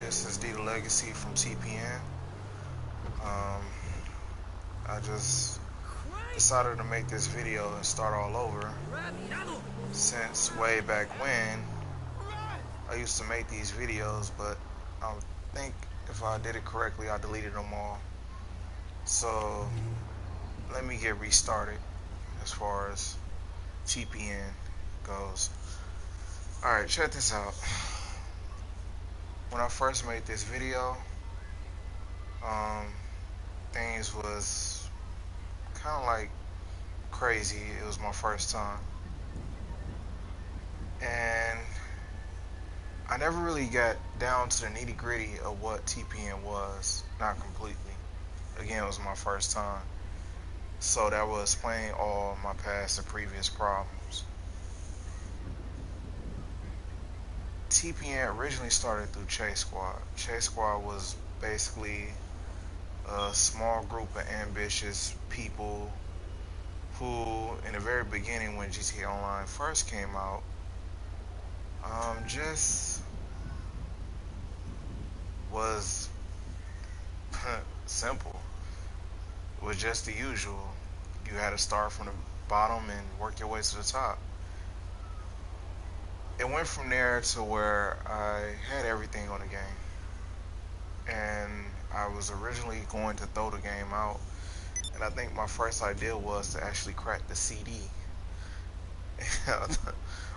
This is D the Legacy from TPN. I just decided to make this video and start all over. Since way back when, I used to make these videos, but I think if I did it correctly, I deleted them all. So let me get restarted as far as TPN goes. Alright, check this out. When I first made this video, things was kind of like crazy. It was my first time, and I never really got down to the nitty gritty of what TPN was, not completely. Again, it was my first time, so that will explain all my past and previous problems. TPN originally started through Chase Squad. Chase Squad was basically a small group of ambitious people who, in the very beginning when GTA Online first came out, just was simple. It was just the usual. You had to start from the bottom and work your way to the top. It went from there to where I had everything on the game, and I was originally going to throw the game out, and I think my first idea was to actually crack the CD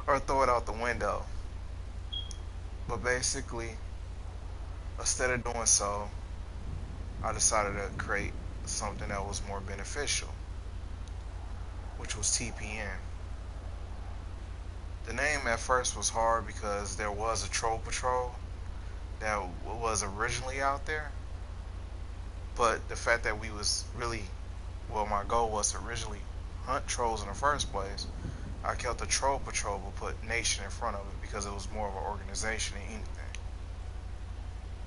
or throw it out the window. But basically, instead of doing so, I decided to create something that was more beneficial, which was TPN. The name at first was hard because there was a troll patrol that was originally out there, but the fact that we was really, well, my goal was to originally hunt trolls in the first place. I kept the troll patrol but put nation in front of it because it was more of an organization than anything,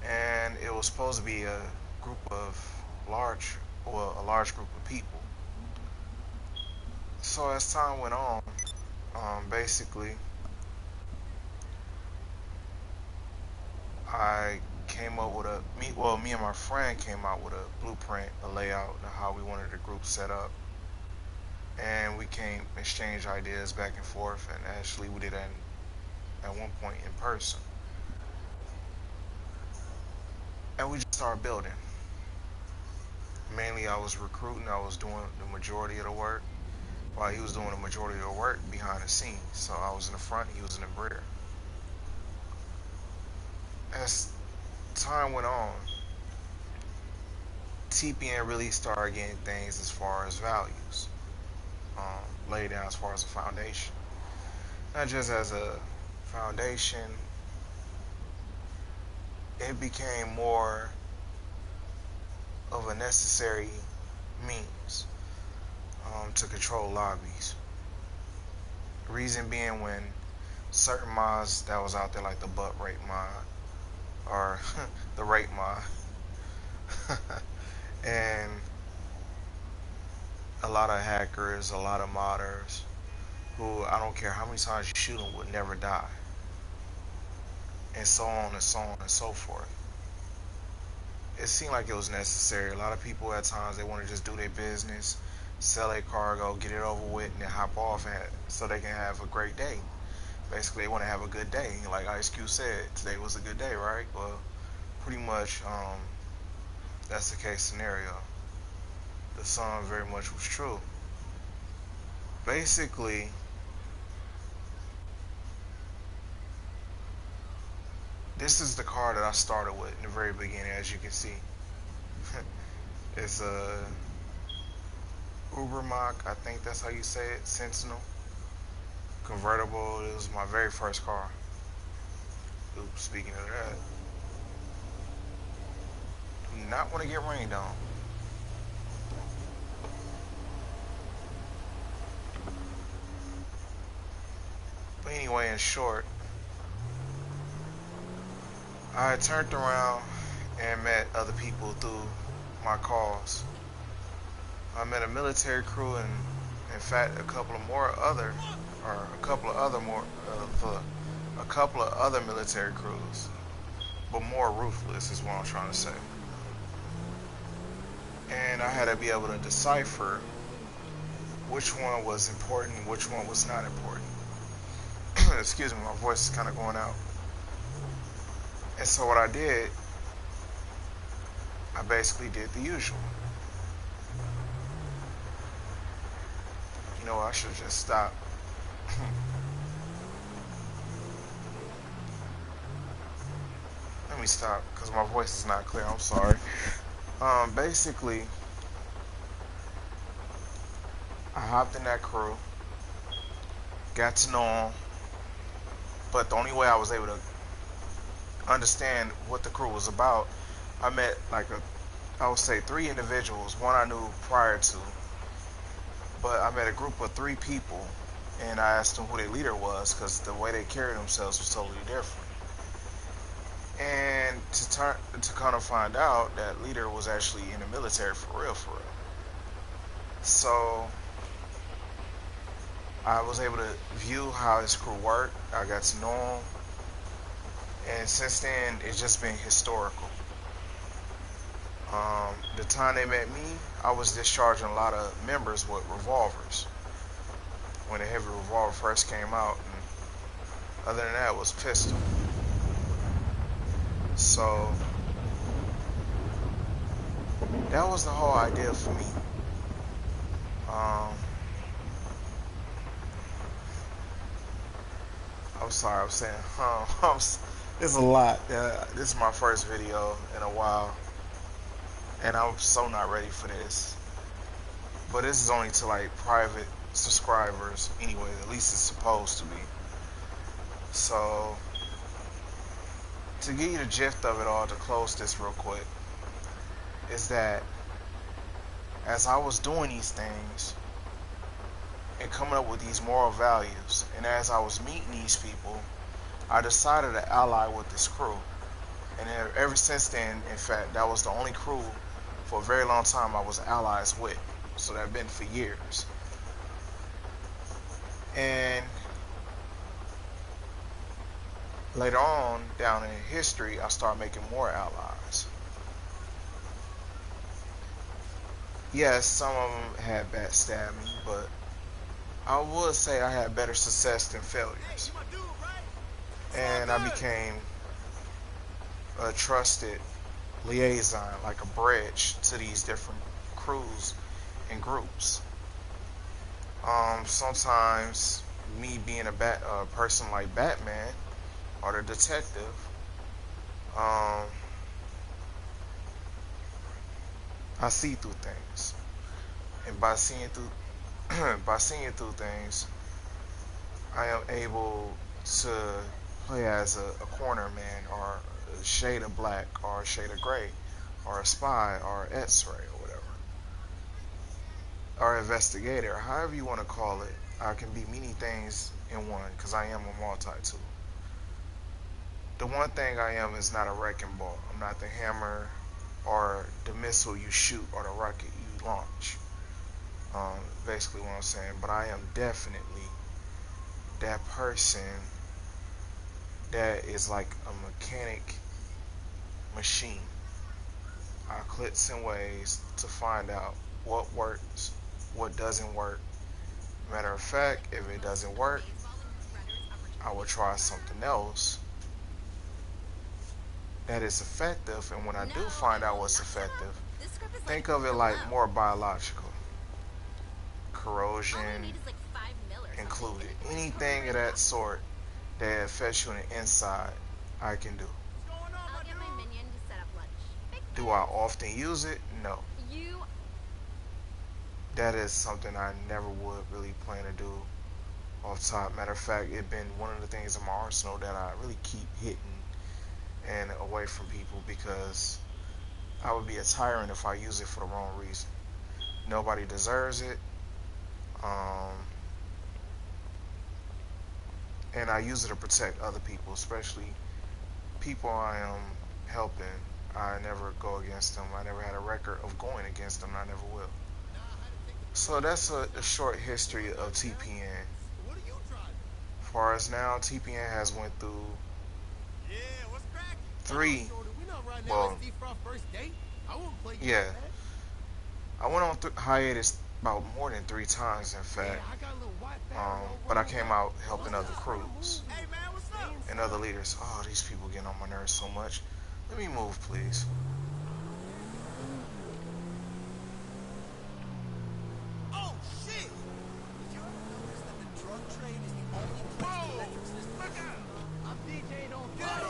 and it was supposed to be a large group of people. So as time went on, basically, I came up with me and my friend came out with a blueprint, a layout of how we wanted the group set up, and we came exchange ideas back and forth, and actually we did that at one point in person, and we just started building. Mainly I was recruiting, I was doing the majority of the work, while he was doing the majority of the work behind the scenes. So I was in the front, he was in the rear. As time went on, TPN really started getting things as far as values laid down as far as a foundation. Not just as a foundation, it became more of a necessary means to control lobbies. Reason being, when certain mods that was out there, like the butt rape mod or the rape mod and a lot of hackers, a lot of modders who, I don't care how many times you shoot them, would never die, and so on and so on and so forth. It seemed like it was necessary. A lot of people at times, they want to just do their business, sell their cargo, get it over with, and then hop off, and so they can have a great day. Basically, they want to have a good day. Like Ice Cube said, today was a good day, right? Well, pretty much that's the case scenario. The song very much was true. Basically, this is the car that I started with in the very beginning, as you can see. It's a Ubermacht, I think that's how you say it, Sentinel. Convertible. It was my very first car. Oops, speaking of that, do not want to get rained on. But anyway, in short, I turned around and met other people through my calls. I met a military crew, and in fact a couple of other military crews. but more ruthless is what I'm trying to say. And I had to be able to decipher which one was important, which one was not important. Excuse me, my voice is kind of going out. And so what I did, I basically did the usual. You know, I should just stop. Let me stop because my voice is not clear. I'm sorry. Basically, I hopped in that crew, got to know them, but the only way I was able to understand what the crew was about, I met I would say 3 individuals. One I knew prior to, but I met a group of 3 people, and I asked them who their leader was because the way they carried themselves was totally different. And to kind of find out that leader was actually in the military for real, for real. So I was able to view how his crew worked. I got to know him, and since then it's just been historical. The time they met me, I was discharging a lot of members with revolvers when the heavy revolver first came out, and other than that, it was pistol. So that was the whole idea for me. I'm sorry, I'm saying, it's a lot. This is my first video in a while, and I'm so not ready for this. But this is only to like private subscribers anyway, at least it's supposed to be. So, to give you the gist of it all, to close this real quick, is that as I was doing these things and coming up with these moral values, and as I was meeting these people, I decided to ally with this crew. And ever since then, in fact, that was the only crew for a very long time I was allies with. So that's been for years. And later on, down in history, I started making more allies. Yes, some of them had backstabbed me, but I would say I had better success than failures. And I became a trusted liaison, like a bridge to these different crews and groups. Sometimes me being a person like Batman or the detective, I see through things, and by seeing through by seeing through things, I am able to play as a corner man, or a shade of black, or a shade of gray, or a spy, or X-ray, or whatever, or investigator, however you want to call it. I can be many things in one because I am a multi-tool. The one thing I am is not a wrecking ball. I'm not the hammer or the missile you shoot or the rocket you launch. Basically what I'm saying. But I am definitely that person that is like a mechanic machine. I clicks and ways to find out what works, what doesn't work. Matter of fact, if it doesn't work, I will try something else that is effective. And when I do find out what's effective, think of it like more biological. Corrosion included. Anything of that sort that affects you on the inside, I can do. Do I often use it? No. That is something I never would really plan to do off top. Matter of fact, it's been one of the things in my arsenal that I really keep hitting and away from people, because I would be a tyrant if I use it for the wrong reason. Nobody deserves it. And I use it to protect other people, especially people I am helping. I never go against them. I never had a record of going against them. I never will. So that's a short history of TPN. As far as now, TPN has went through 3, well, yeah, I went on hiatus about more than 3 times, in fact. But I came out helping other crews and other leaders. Oh, these people getting on my nerves so much. Let me move, please. Oh shit! Did you notice that the drug trade is the only place the electric system? Look out! I'm DJing on Fire.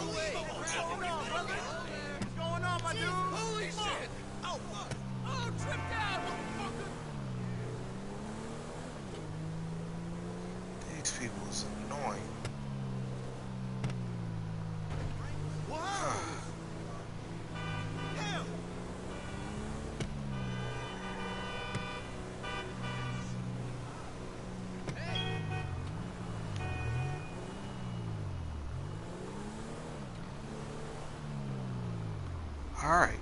What's going on, brother? What's going on, my dude? Holy shit! Oh fuck! Oh, tripped out, motherfucker! These people is annoying. Wow! Damn! Alright.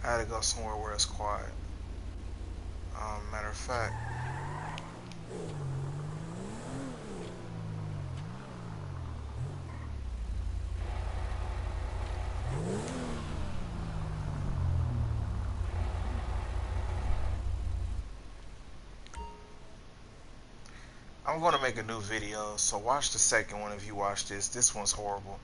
I had to go somewhere where it's quiet. Matter of fact, I'm going to make a new video, so watch the second one if you watch this. This one's horrible.